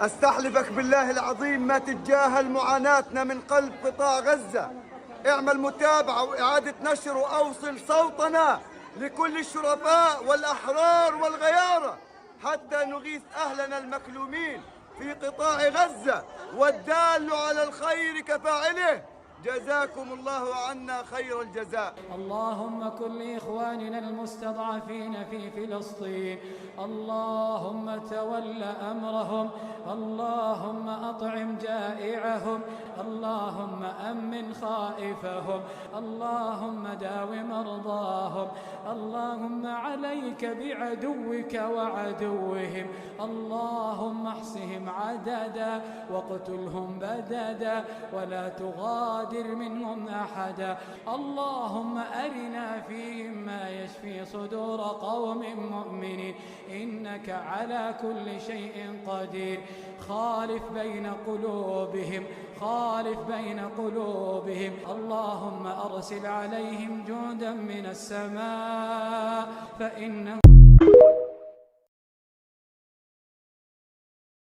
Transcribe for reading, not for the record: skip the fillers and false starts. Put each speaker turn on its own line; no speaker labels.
استحلفك بالله العظيم ما تتجاهل معاناتنا من قلب قطاع غزة. اعمل متابعة وإعادة نشر وأوصل صوتنا لكل الشرفاء والأحرار والغيارة حتى نغيث أهلنا المكلومين في قطاع غزة، والدال على الخير كفاعله. جزاكم الله عنا خير الجزاء.
اللهم كن لإخواننا المستضعفين في فلسطين، اللهم تول أمرهم، اللهم أطعم جائعهم، اللهم أمن خائفهم، اللهم داو مرضاهم، اللهم عليك بعدوك وعدوهم، اللهم احصهم عددا واقتلهم بددا ولا تغادر منهم أحدا. اللهم أرنا فيهم ما يشفي صدور قوم مؤمنين، إنك على كل شيء قدير. خالف بين قلوبهم، خالف بين قلوبهم. اللهم أرسل عليهم جندا من السماء فإنهم